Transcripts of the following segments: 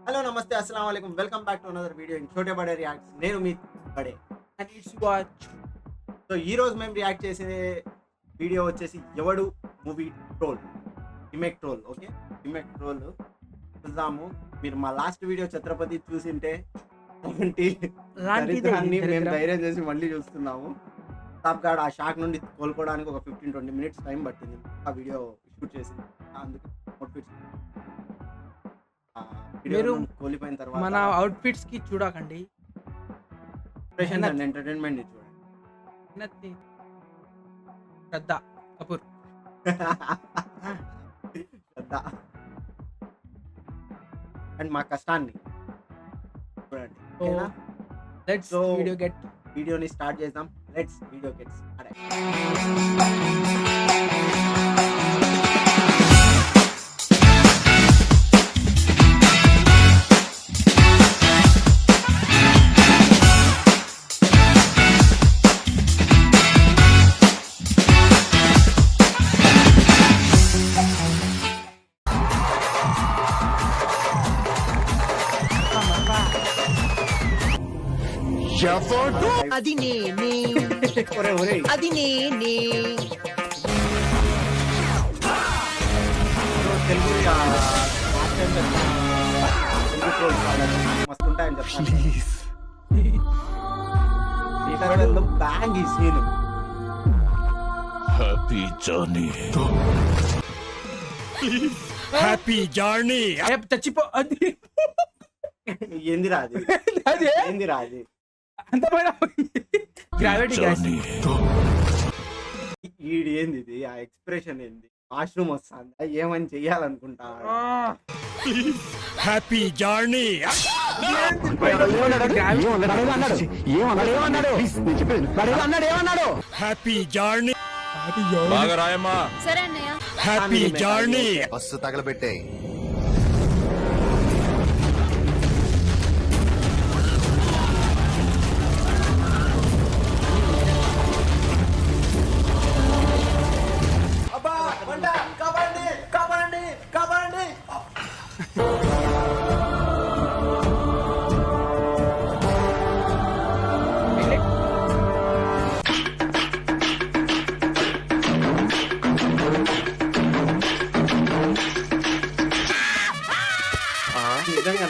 Hello నమస్తే అస్సలం వాలేకుమ్ welcome back to another video in Chote Bade reacts. నేను మీ బడే. And it's watch. సో ఈ రోజు మేము రియాక్ట్ చేసే వీడియో వచ్చేసి ఎవడు movie troll, remake troll. Okay, remake troll చూద్దాము. మీరు మా లాస్ట్ వీడియో ఛత్రపతి చూసింటే అలాంటి దరిద్రాన్ని మేము ధైర్యం చేసి మళ్ళీ చూస్తున్నాము. టాప్ గార్డ్ ఆ షాక్ నుండి కోలుకోవడానికి ఒక 15-20 మినిట్స్ టైం పట్టింది ఆ వీడియో షూట్ చేసింది. అందుకే అవుట్ఫిట్స్ మీరు కోల్పోయిన తర్వాత మన అవుట్ఫిట్స్ కి చూడకండి, ఎక్స్‌ప్రెషన్స్ అండ్ ఎంటర్‌టైన్‌మెంట్ చూడండి. శ్రద్ధ కపూర్. శ్రద్ధ అండ్ మా కష్టాన్ని చూడండి. ఓకేనా? లెట్స్ వీడియోని స్టార్ట్ చేద్దాం. Let's video gets started. అది నేనే, అది నేనే. తెలుగు మస్తు ఉంటాయని చెప్తాను. బ్యాంగ్ ఈ scene. Happy journey, happy journey. చచ్చిపో. అది ఏందిరా అది? అదే ఏందిరా అది? అంత గ్రావిటీ గ్యాస్. ఈడు ఏంది ఇది? ఆ ఎక్స్ప్రెషన్ ఏంది? వాష్రూమ్ వస్తుంది, ఏమని చెయ్యాలనుకుంటా. Happy journey. Happy journey. బాగా రాయమ్మా. సరే అన్నయ్య. Happy journey. బస్సు తగలబెట్టే.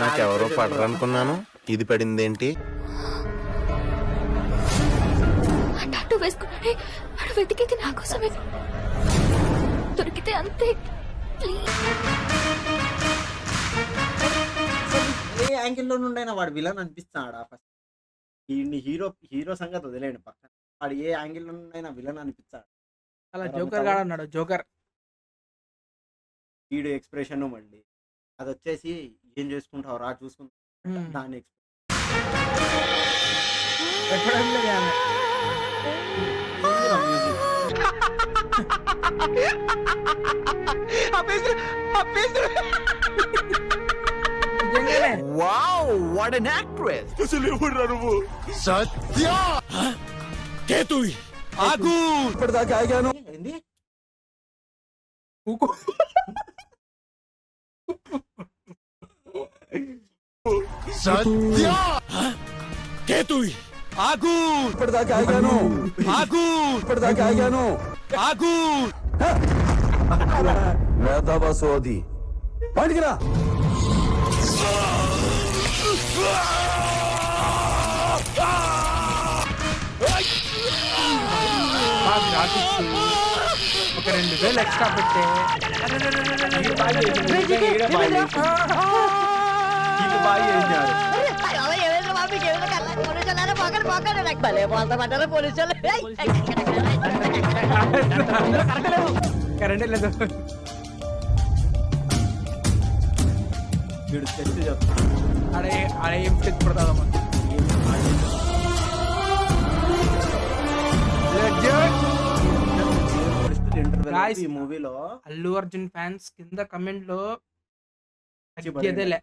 నాకెవరో పడరు అనుకున్నాను, ఇది పడిందేంటి? టాటూ వేసుకున్నాడే వాడు వెతికేది నా కోసమే. దొరికితే అంతే. ఏ యాంగిల్లో నుండైనా వాడు విలన్ అనిపిస్తాడా? ఫస్ట్ ఈ హీరో సంగతి వదిలేండి పక్కన. వాడు ఏ యాంగిల్లో నుండైనా విలన్ అనిపిస్తాడు. అలా జోకర్ గాడు అన్నాడు. జోకర్ వీడు ఎక్స్ప్రెషన్ మళ్ళీ అది వచ్చేసి ఏం చేసుకుంటావు రా చూసుకుంటా దాని వావ్, వాట్ ఎన్ యాక్ట్రెస్. అసలు ఎవరు నువ్వు? సత్య కేతు ఆగు. ఇప్పటిదాకా ఆగాను. ఏంది? సత్య కేతు ఆగు. ఇప్పటిదాకా ఆగాను. ఆగు. ఇప్పటిదాకా ఆగాను. ఆగు. సోది పండుగరా. ఒక 2000 ఎక్స్ట్రా పెట్టే కరెంట్ లేదు. వీడు తెచ్చి చెప్తాను. ఆడే ఏం తెచ్చి పడతాదా ఈ మూవీలో అల్లు అర్జున్ ఫ్యాన్స్ కింద కమెంట్ లో తగ్గేదేలే.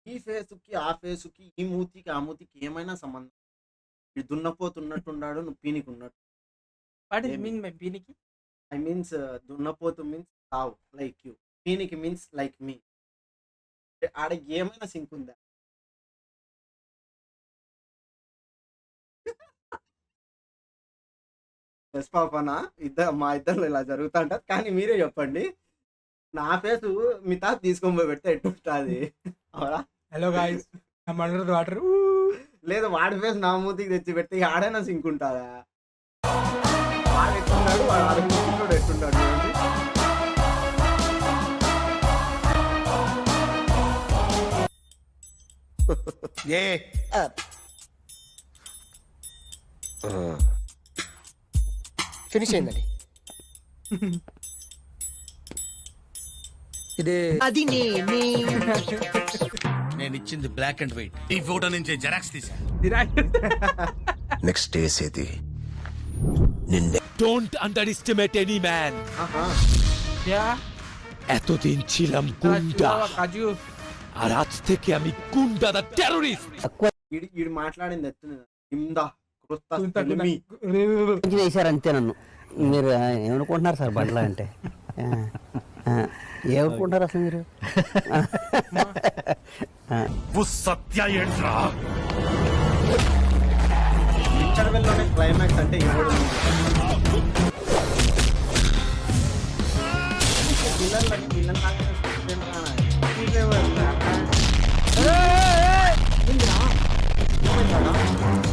ఈ ఫేసుకి ఆ ఫేసుకి ఈ మూతికి ఆ మూతికి ఏమైనా సంబంధం? వీడు దున్నపోతున్నట్టు ఉన్నాడు, నువ్వు పీనికి ఉన్నట్టు. వాట్ ఇస్ ఏమి? మీన్ మై పీనికి? ఐ మీన్స్ దున్నపోతు మీన్స్ కావు లైక్ యూ, పీనికి మీన్స్ లైక్ మీ. ఆడ ఏమైనా సింక్ ఉందా? ఎస్ పాపనా మా ఇద్దరు ఇలా జరుగుతా ఉంటుంది. కానీ మీరే చెప్పండి, నా ఫేస్ మీ తాత తీసుకొని పోయి పెడితే ఎట్టుంటుంది? అవునా? Hello guys, I'm under the water. లేదు వాడి ఫేస్ నా మూతికి తెచ్చి పెడితే ఆడైనా సింక్ ఉంటుందా? వాడు ఎట్టున్నాడు, వాడు ఆడుకుంటున్నాడు ఎట్టున్నాడు చూడండి. ఏ ఫినిష్ అయిందండి. ఇది అది నేనే. నేను ఇచ్చింది బ్లాక్ అండ్ వైట్. ఈ ఫోటో నుంచి జెరాక్స్ తీసా. నెక్స్ట్ వేసేది నిన్నే. Don't under estimate any man. ఆహా. యా এতদিন ছিলাম গুন্ডা, కాజు. আর আজ থেকে আমি গুন্ডা দা টেররিস্ট। ఈడు మాట్లాడింది ఎత్తుంది ఇందా క్రొత్త కుంత తెలిమి. వేశారు అంతే నన్ను. మీరు ఏమనుకుంటున్నారు సార్ బండ్ల అంటే? ఏమనుకుంటారు అసలు మీరు? సత్య ఏంట్రా? ఇంటర్వెల్లోనే క్లైమాక్స్ అంటే ఎవడు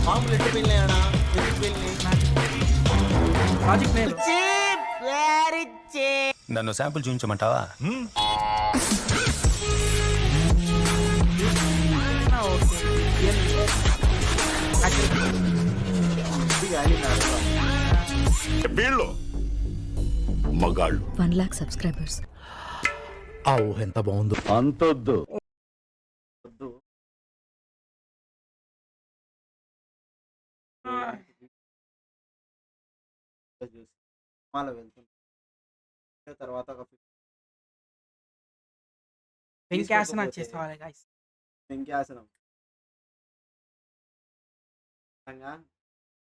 పాములు ఎట్టు వెళ్ళాయనా? ఎందుకు వెళ్ళి లాజిక్ నేను. నన్ను శాంపుల్ చూపించమంటావా? వీళ్ళు మగాళ్ళు. 1 lakh subscribers. ఆ ఊహ ఎంత బాగుందో. వద్దు. సినిమాలో వెళ్తున్నా తర్వాత ఒక వెంకాసన చేసేవాళ్ళే గాయ్స్. వెంకాసనం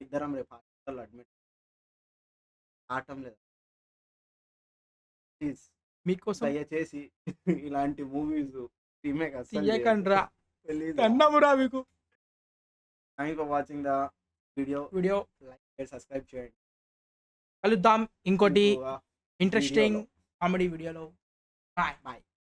ఇద్దరం రేపు హాస్పిటల్ అడ్మిట్. ఆటం లేదు ప్లీజ్, మీకోసం దయచేసి ఇలాంటి మూవీస్ రీమేక్ తీయకండ్రా, అన్నమురా మీకు. Thank for watching the video. Like subscribe చేయండి. కలుద్దాం ఇంకోటి ఇంకొక ఇంట్రెస్టింగ్ వీడియోలో. కామెడీ వీడియోలో. బాయ్.